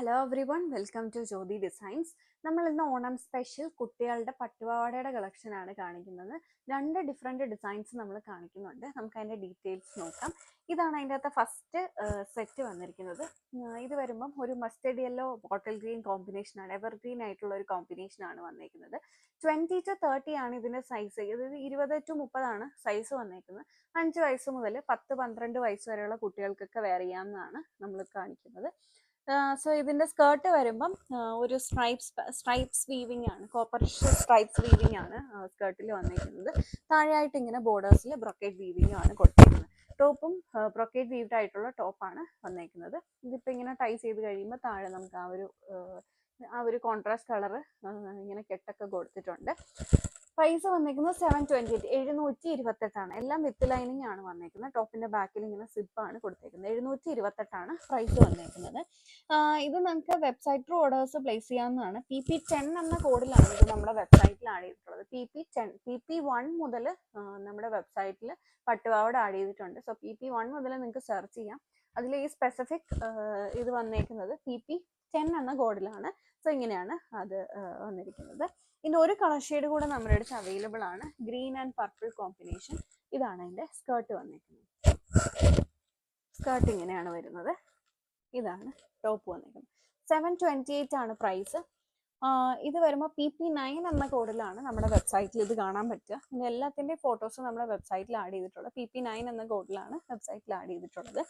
Hello everyone, welcome to Jyothi designs. നമ്മൾ ഇന്ന് Onam special കുട്ടികളുടെ പട്ടുപാവാടയുടെ കളക്ഷൻ ആണ് കാണിക്കുന്നത്. രണ്ട് ഡിഫറെൻറ്റ് ഡിസൈൻസ് നമ്മൾ കാണിക്കുന്നുണ്ട്. നമുക്ക് അതിൻ്റെ ഡീറ്റെയിൽസ് നോക്കാം. ഇതാണ് അതിൻ്റെ അകത്ത് ഫസ്റ്റ് സെറ്റ് വന്നിരിക്കുന്നത്. ഇത് വരുമ്പം ഒരു മസ്റ്റേർഡ് യെല്ലോ ബോട്ടിൽ ഗ്രീൻ കോമ്പിനേഷനാണ്, എവർഗ്രീൻ ആയിട്ടുള്ള ഒരു കോമ്പിനേഷനാണ് വന്നേക്കുന്നത്. 20 to 30 ആണ് ഇതിൻ്റെ സൈസ്. ഇത് 20 to 30 സൈസ് വന്നേക്കുന്നത്. 5 വയസ്സ് മുതൽ 10-12 വയസ്സ് വരെയുള്ള കുട്ടികൾക്കൊക്കെ വെയർ ചെയ്യാവുന്നതാണ് നമ്മൾ കാണിക്കുന്നത്. സോ ഇതിന്റെ സ്കേർട്ട് വരുമ്പം ഒരു സ്ട്രൈപ്സ് വീവിംഗ് ആണ്, കോപ്പർ സ്ട്രൈപ്സ് വീവിംഗ് ആണ് സ്കേർട്ടിൽ വന്നിരിക്കുന്നത്. താഴെയായിട്ട് ഇങ്ങനെ ബോർഡേഴ്സിൽ ബ്രൊക്കേറ്റ് വീവിംഗ് ആണ് കൊടുത്തിരിക്കുന്നത്. ടോപ്പും ബ്രൊക്കേറ്റ് വീവ്ഡ് ആയിട്ടുള്ള ടോപ്പാണ് വന്നേക്കുന്നത്. ഇതിപ്പോൾ ഇങ്ങനെ ടൈ ചെയ്ത് കഴിയുമ്പോൾ താഴെ നമുക്ക് ആ ഒരു കോൺട്രാസ്റ്റ് കളർ ഇങ്ങനെ കെട്ടൊക്കെ കൊടുത്തിട്ടുണ്ട്. പ്രൈസ് വന്നേക്കുന്നത് 728, 728 എല്ലാം വിത്ത് ലൈനിങ് ആണ് വന്നേക്കുന്നത്. ടോപ്പിന്റെ ബാക്കിൽ ഇങ്ങനെ സിപ്പാണ് കൊടുത്തേക്കുന്നത്. 728 പ്രൈസ് വന്നേക്കുന്നത്. ഇത് നമുക്ക് വെബ്സൈറ്റ് ത്രൂ ഓർഡേഴ്സ് പ്ലേസ് ചെയ്യാവുന്നതാണ്. PP10 എന്ന കോഡിലാണ് ഇത് നമ്മുടെ വെബ്സൈറ്റിൽ ആഡ് ചെയ്തിട്ടുള്ളത്. PP1 മുതൽ നമ്മുടെ വെബ്സൈറ്റിൽ പട്ടുപാവാട ആഡ് ചെയ്തിട്ടുണ്ട്. സോ PP1 മുതൽ നിങ്ങൾക്ക് സെർച്ച് ചെയ്യാം. അതിൽ ഈ സ്പെസിഫിക് ഇത് വന്നേക്കുന്നത് PP10 എന്ന കോഡിലാണ്. സോ ഇങ്ങനെയാണ് അത് വന്നിരിക്കുന്നത്. ഇതിൻ്റെ ഒരു കളർ ഷെയ്ഡ് കൂടെ നമ്മുടെ അടുത്ത് അവൈലബിൾ ആണ്, ഗ്രീൻ ആൻഡ് പർപ്പിൾ കോമ്പിനേഷൻ. ഇതാണ് അതിൻ്റെ സ്കേർട്ട് വന്നിരിക്കുന്നത്. സ്കേർട്ട് ഇങ്ങനെയാണ് വരുന്നത്. ഇതാണ് ടോപ്പ് വന്നിരിക്കുന്നത്. 728 പ്രൈസ്. ഇത് വരുമ്പോൾ PP9 എന്ന കോഡിലാണ് നമ്മുടെ വെബ്സൈറ്റിൽ ഇത് കാണാൻ പറ്റുക. ഇതിൻ്റെ എല്ലാത്തിൻ്റെയും ഫോട്ടോസ് നമ്മുടെ വെബ്സൈറ്റിൽ ആഡ് ചെയ്തിട്ടുള്ളത്. PP9 എന്ന കോഡിലാണ് വെബ്സൈറ്റിൽ ആഡ് ചെയ്തിട്ടുള്ളത്.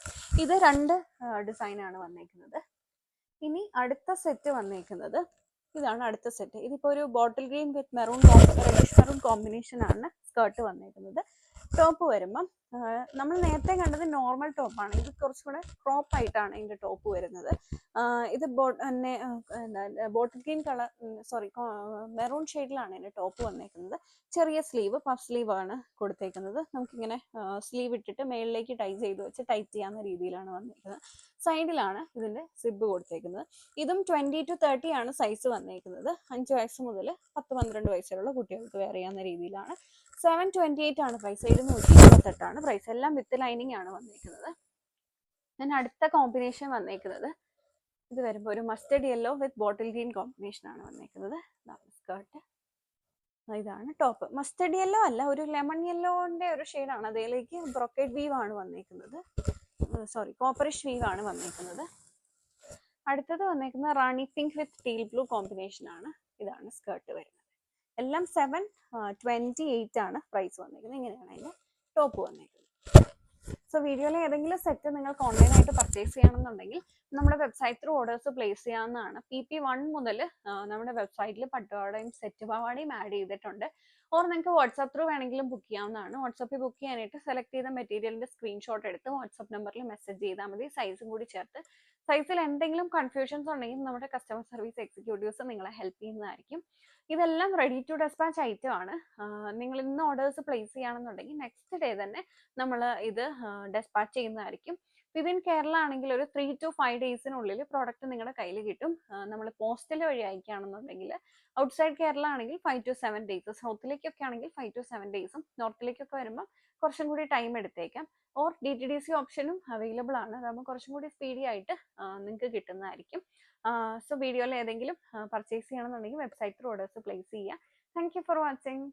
ഇത് രണ്ട് ഡിസൈനാണ് വന്നേക്കുന്നത്. ഇനി അടുത്ത സെറ്റ് വന്നേക്കുന്നത് ഇതാണ്. അടുത്ത സെറ്റ് ഇതിപ്പോൾ ഒരു ബോട്ടിൽ ഗ്രീൻ വിത്ത് റെഡിഷ് മെറൂൺ കോമ്പിനേഷൻ ആണ് സ്കേർട്ട് വന്നേക്കുന്നത്. ടോപ്പ് വരുമ്പം നമ്മൾ നേരത്തെ കണ്ടത് നോർമൽ ടോപ്പാണ്. ഇത് കുറച്ചുകൂടെ ക്രോപ്പ് ആയിട്ടാണ് ഇതിൻ്റെ ടോപ്പ് വരുന്നത്. ഇത് ബോട്ടിൽ ഗ്രീൻ മെറൂൺ ഷെയ്ഡിലാണ് ഇതിൻ്റെ ടോപ്പ് വന്നേക്കുന്നത്. ചെറിയ സ്ലീവ്, പഫ് സ്ലീവ് ആണ് കൊടുത്തേക്കുന്നത്. നമുക്കിങ്ങനെ സ്ലീവ് ഇട്ടിട്ട് മേളിലേക്ക് ടൈ ചെയ്ത് വെച്ച് ടൈറ്റ് ചെയ്യാവുന്ന രീതിയിലാണ് വന്നിരിക്കുന്നത്. സൈഡിലാണ് ഇതിൻ്റെ സിബ് കൊടുത്തേക്കുന്നത്. ഇതും 20 to 30 സൈസ് വന്നേക്കുന്നത്. 5 വയസ്സ് മുതൽ 10-12 വയസ്സുള്ള കുട്ടികൾക്ക് വെയർ ചെയ്യാവുന്ന രീതിയിലാണ്. 728 പ്രൈസ്. 728 പ്രൈസ്. എല്ലാം വിത്ത് ലൈനിങ് ആണ് വന്നിരിക്കുന്നത്. ഞാൻ അടുത്ത കോമ്പിനേഷൻ വന്നേക്കുന്നത് ഇത് വരുമ്പോൾ ഒരു മസ്റ്റേർഡ് യെല്ലോ വിത്ത് ബോട്ടിൽ ഗ്രീൻ കോമ്പിനേഷൻ ആണ് വന്നേക്കുന്നത്. സ്കേർട്ട് ഇതാണ്. ടോപ്പ് മസ്റ്റേർഡ് യെല്ലോ അല്ല, ഒരു ലെമൺ യെല്ലോന്റെ ഒരു ഷെയ്ഡാണ്. അതിലേക്ക് ബ്രൊക്കേറ്റ് വീവ് ആണ് വന്നേക്കുന്നത്. കോപ്പറിഷ് വീവ് ആണ് വന്നേക്കുന്നത്. അടുത്തത് വന്നേക്കുന്നത് rani pink with teal blue combination ആണ്. ഇതാണ് സ്കേർട്ട് വരുന്നത്. എല്ലാം 728 പ്രൈസ് വന്നേക്കുന്നത്. ഇങ്ങനെയാണ് അതിൻ്റെ ടോപ്പ് വന്നേക്കുന്നത്. സോ വീഡിയോയിൽ ഏതെങ്കിലും സെറ്റ് നിങ്ങൾക്ക് ഓൺലൈനായിട്ട് പർച്ചേസ് ചെയ്യണമെന്നുണ്ടെങ്കിൽ നമ്മുടെ വെബ്സൈറ്റ് ത്രൂ ഓർഡേഴ്സ് പ്ലേസ് ചെയ്യാവുന്നതാണ്. PP1 മുതൽ നമ്മുടെ വെബ്സൈറ്റിൽ പട്ടുപാവാടയും സെറ്റ് പാവാടയും ആഡ് ചെയ്തിട്ടുണ്ട്. ഓർ നിങ്ങൾക്ക് വാട്സാപ്പ് ത്രൂ വേണമെങ്കിലും ബുക്ക് ചെയ്യാവുന്നതാണ്. വാട്സാപ്പിൽ ബുക്ക് ചെയ്യാനായിട്ട് സെലക്ട് ചെയ്ത മെറ്റീരിയലിന്റെ സ്ക്രീൻഷോട്ട് എടുത്ത് വാട്സാപ്പ് നമ്പറിൽ മെസ്സേജ് ചെയ്താൽ മതി. സൈസും കൂടി ചേർത്ത്. സൈസിൽ എന്തെങ്കിലും കൺഫ്യൂഷൻസ് ഉണ്ടെങ്കിൽ നമ്മുടെ കസ്റ്റമർ സർവീസ് എക്സിക്യൂട്ടീവ്സ് നിങ്ങളെ ഹെൽപ്പ് ചെയ്യുന്നതായിരിക്കും. ഇതെല്ലാം റെഡി ടു ഡെസ്പാച്ച് ഐറ്റം ആണ്. നിങ്ങൾ ഇന്ന് ഓർഡേഴ്സ് പ്ലേസ് ചെയ്യുകയാണെന്നുണ്ടെങ്കിൽ നെക്സ്റ്റ് ഡേ തന്നെ നമ്മൾ ഇത് ഡെസ്പാച്ച് ചെയ്യുന്നതായിരിക്കും. വിതിൻ കേരള ആണെങ്കിൽ ഒരു 3 to 5 ഡേയ്സിനുള്ളിൽ പ്രോഡക്റ്റ് നിങ്ങളുടെ കയ്യിൽ കിട്ടും. നമ്മൾ പോസ്റ്റൽ വഴി അയക്കുകയാണെന്നുണ്ടെങ്കിൽ ഔട്ട്സൈഡ് കേരള ആണെങ്കിൽ 5 to 7 ഡേയ്സ്, സൗത്തിലേക്കൊക്കെ ആണെങ്കിൽ 5 to 7 ഡേയ്സും, നോർത്തിലേക്കൊക്കെ വരുമ്പോൾ കുറച്ചും കൂടി ടൈം എടുത്തേക്കാം. ഓർ DTDC ഓപ്ഷനും അവൈലബിൾ ആണ്. അതാകുമ്പോൾ കുറച്ചും കൂടി സ്പീഡി ആയിട്ട് നിങ്ങൾക്ക് കിട്ടുന്നതായിരിക്കും. സോ വീഡിയോയിൽ ഏതെങ്കിലും പർച്ചേസ് ചെയ്യണമെന്നുണ്ടെങ്കിൽ വെബ്സൈറ്റ് ത്രൂ ഓർഡേഴ്സ് പ്ലേസ് ചെയ്യുക. Thank you for watching.